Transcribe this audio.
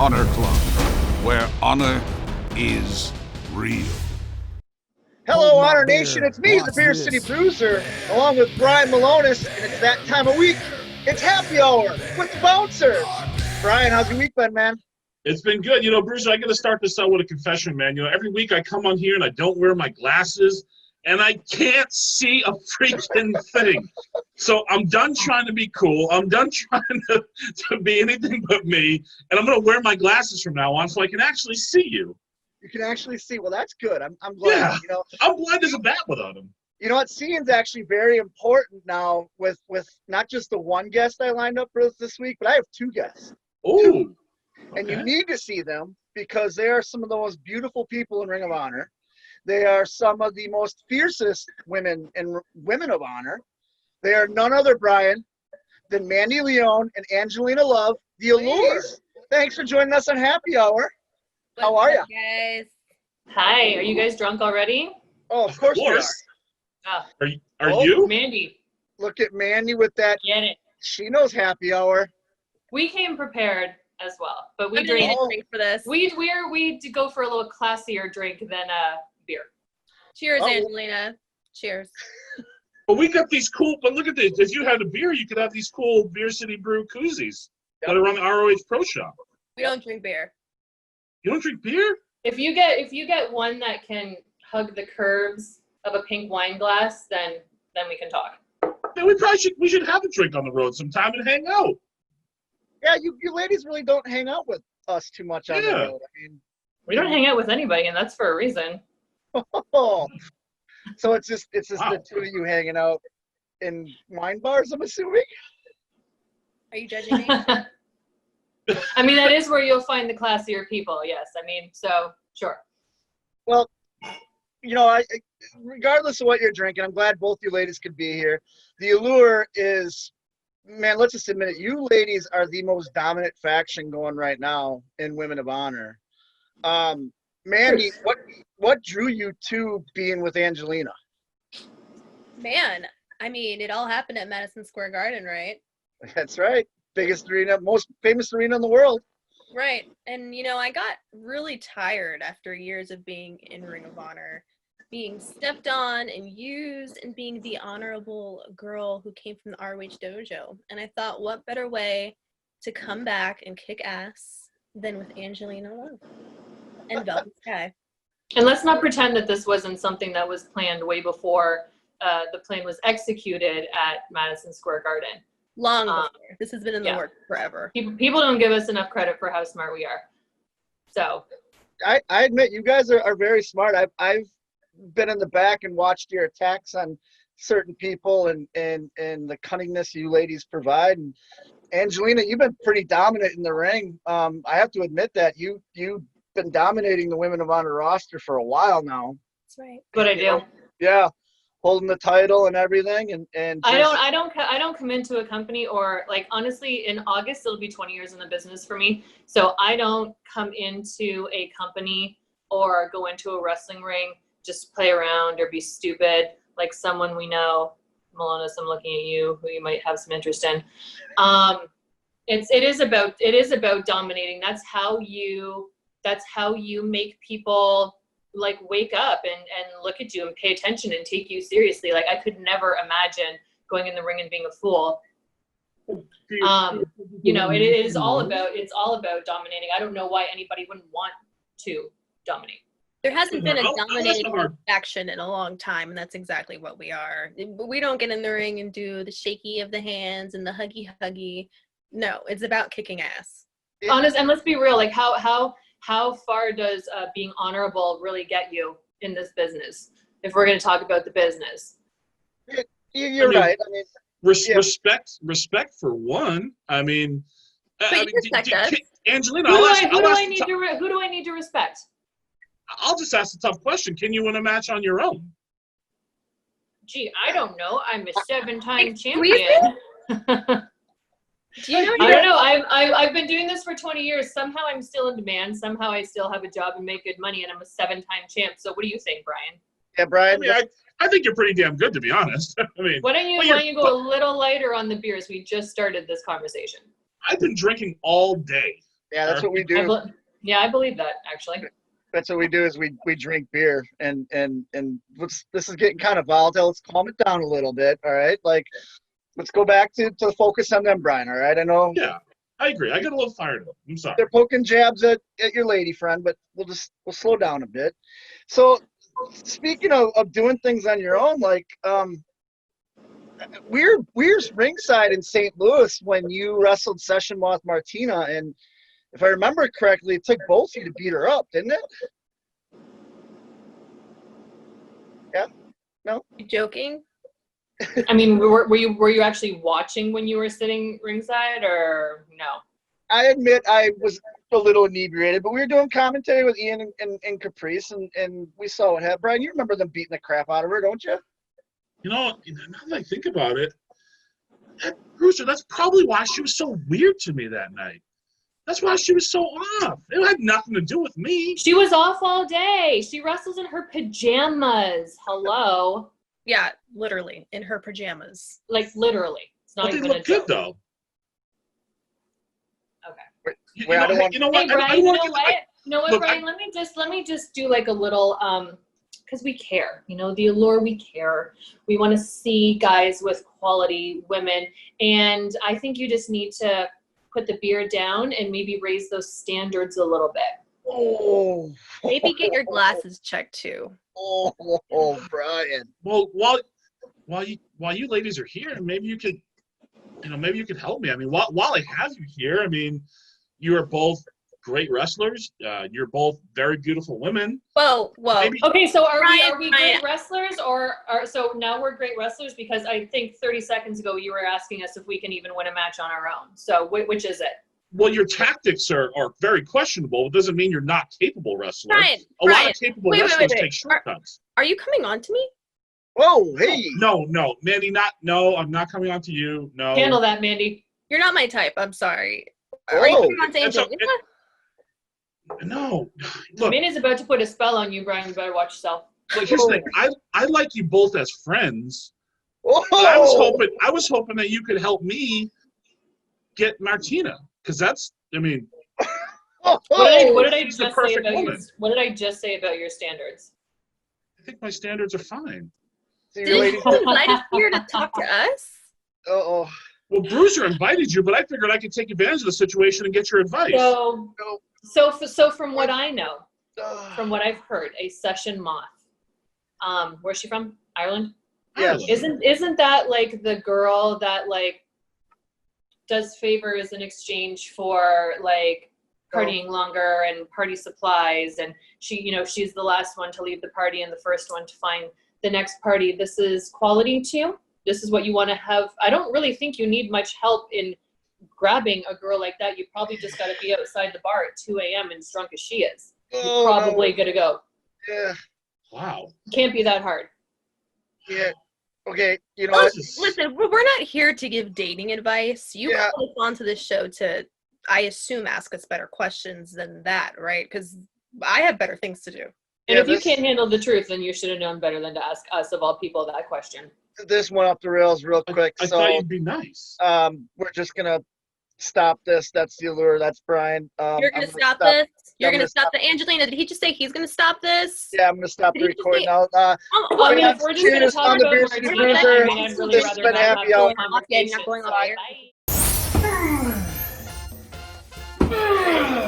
Honor Club, where honor is real. Hello, Honor Nation. It's me, the Beer City Bruiser, along with Brian Malonis, and it's that time of week. It's happy hour with the Bouncers. Brian, how's your week been, man? It's been good. Bruiser, I got to start this out with a confession, man. Every week I come on here and I don't wear my glasses, and I can't see a freaking thing. So I'm done trying to be cool. I'm done trying to be anything but me, and I'm going to wear my glasses from now on so I can actually see you. You can actually see. Well, that's good. I'm glad. Yeah, I'm blind as a bat without him. You know what? Seeing's actually very important now with not just the one guest I lined up for this week, but I have two guests. Oh. And you need to see them because they are some of the most beautiful people in Ring of Honor. They are some of the most fiercest women in Women of Honor. They are none other, Brian, than Mandy Leon and Angelina Love, the Allure. Thanks for joining us on Happy Hour. How are you? Guys? Hi, are you guys drunk already? Oh, of course we are. Are you? Mandy. Look at Mandy with that. Get it. She knows Happy Hour. We came prepared as well, but we I'm gonna drink. need a drink for this. We go for a little classier drink than beer. Cheers, Oh. Angelina. Cheers. But we got these cool, but look at this. If you had a beer, you could have these cool Beer City Brew koozies that are on the ROH Pro Shop. We don't drink beer. You don't drink beer? If you get one that can hug the curves of a pink wine glass, then we can talk. Then we should have a drink on the road sometime and hang out. Yeah, you ladies really don't hang out with us too much on the road. I mean, We don't hang out with anybody, and that's for a reason. oh. So it's just Wow. the two of you hanging out in wine bars, I'm assuming? Are you judging me? I mean, that is where you'll find the classier people. Yes, I mean, so sure. Well, I regardless of what you're drinking, I'm glad both you ladies could be here. The Allure is, man, let's just admit it, you ladies are the most dominant faction going right now in Women of Honor. Mandy, what drew you to being with Angelina? Man, I mean, it all happened at Madison Square Garden, right? That's right. Biggest arena, most famous arena in the world. Right. And, I got really tired after years of being in Ring of Honor, being stepped on and used and being the honorable girl who came from the ROH dojo. And I thought, what better way to come back and kick ass than with Angelina Love and Velvet Sky. And let's not pretend that this wasn't something that was planned way before the plan was executed at Madison Square Garden. Long before. This has been in the works forever. People don't give us enough credit for how smart we are. So I admit you guys are very smart. I've been in the back and watched your attacks on certain people and the cunningness you ladies provide. And Angelina, you've been pretty dominant in the ring. I have to admit that you've been dominating the Women of Honor roster for a while now. That's right. what I do. Yeah, holding the title and everything. And I don't come into a company or honestly in August it'll be 20 years in the business for me. So I don't come into a company or go into a wrestling ring just play around or be stupid like someone we know. Malonis, I'm looking at you who you might have some interest in. It is about dominating. That's how you make people wake up and look at you and pay attention and take you seriously. I could never imagine going in the ring and being a fool. It is all about dominating. I don't know why anybody wouldn't want to dominate. There hasn't been a dominating faction in a long time, and that's exactly what we are. We don't get in the ring and do the shaky of the hands and the huggy. No, it's about kicking ass. Honest, and let's be real. How far does being honorable really get you in this business? If we're going to talk about the business, you're right. I mean, respect for one. I mean, respect us. Angelina, who do I need to respect? I'll just ask a tough question. Can you win a match on your own? Gee, I don't know. I'm a 7-time champion. Do you know I don't know. I've been doing this for 20 years. Somehow I'm still in demand. Somehow I still have a job and make good money, and I'm a 7-time champ. So what do you think, Brian? Yeah, Brian. I think you're pretty damn good, to be honest. I mean, why don't you go a little lighter on the beers? We just started this conversation. I've been drinking all day. Yeah, that's what we I do. I believe that actually. That's what we do is we drink beer and this is getting kind of volatile. Let's calm it down a little bit. All right. Like, let's go back to focus on them, Brian. All right. I know. Yeah, I agree. I got a little fired up. I'm sorry. They're poking jabs at your lady friend, but we'll slow down a bit. So speaking of doing things on your own, like, we're ringside in St. Louis when you wrestled Session Moth Martina, and if I remember correctly, it took both of you to beat her up, didn't it? Yeah? No? You joking? I mean, were you actually watching when you were sitting ringside, or no? I admit I was a little inebriated, but we were doing commentary with Ian and Caprice, and we saw what happened. Brian, you remember them beating the crap out of her, don't you? You know, now that I think about it, Bruiser, that's probably why she was so weird to me that night. That's why she was so off. It had nothing to do with me. She was off all day. She wrestles in her pajamas. Hello. Yeah, literally in her pajamas. Like literally. It's not But they even look a good joke. though. Okay. Wait, I don't want. You know what? Hey, Brian, you know what, Look, Brian? Let me just do like a little because we care. You know, the Allure, we care. We want to see guys with quality women, and I think you just need to put the beer down and maybe raise those standards a little bit. Oh. Maybe get your glasses checked too. Oh, Brian. Well, while you ladies are here, maybe you could help me. I mean, while I have you here, I mean, you are both great wrestlers. You're both very beautiful women. Whoa. Okay, so are we Brian. great wrestlers, or so now we're great wrestlers? Because I think 30 seconds ago you were asking us if we can even win a match on our own. So which is it? Well, your tactics are very questionable. It doesn't mean you're not capable wrestler. A lot of capable Wait. wrestlers take shortcuts. Are you coming on to me? Whoa, hey. No, Mandy, I'm not coming on to you. No. Handle that, Mandy. You're not my type. I'm sorry. Are you coming on to It's Angelina? No. Look, Mandy's about to put a spell on you, Brian. You better watch yourself. here's the thing. I like you both as friends. Whoa. But I was hoping that you could help me get Martina, because that's, I mean, What did I she's the just say perfect about woman. what did I just say about your standards? I think my standards are fine. See, Did ladies. you invite us here to talk to us? Uh-oh. Well, Bruiser invited you, but I figured I could take advantage of the situation and get your advice. So from what I know, from what I've heard, a Session Moth. Where's she from? Ireland? Yes. Isn't that like the girl that like does favors in exchange for like partying longer and party supplies, and she's the last one to leave the party and the first one to find the next party. This is quality too. This is what you want to have. I don't really think you need much help in grabbing a girl like that. You probably just got to be outside the bar at 2 a.m. and as drunk as she is. You're probably good to go. Yeah. Wow. Can't be that hard. Yeah. Okay. You know what? Listen, we're not here to give dating advice. You called us onto this show to, I assume, ask us better questions than that, right? Because I have better things to do. And if you can't handle the truth, then you should have known better than to ask us, of all people, that question. This went off the rails real quick. I thought you'd be nice. We're just gonna stop this. That's the Allure. That's Brian. You're gonna stop this. You're gonna stop the Angelina. Did he just say he's gonna stop this? Yeah, I'm gonna stop the recording now. I mean, if we're just going to talk about Martina, I mean, I'd really rather not have a conversation. Not going So on. bye.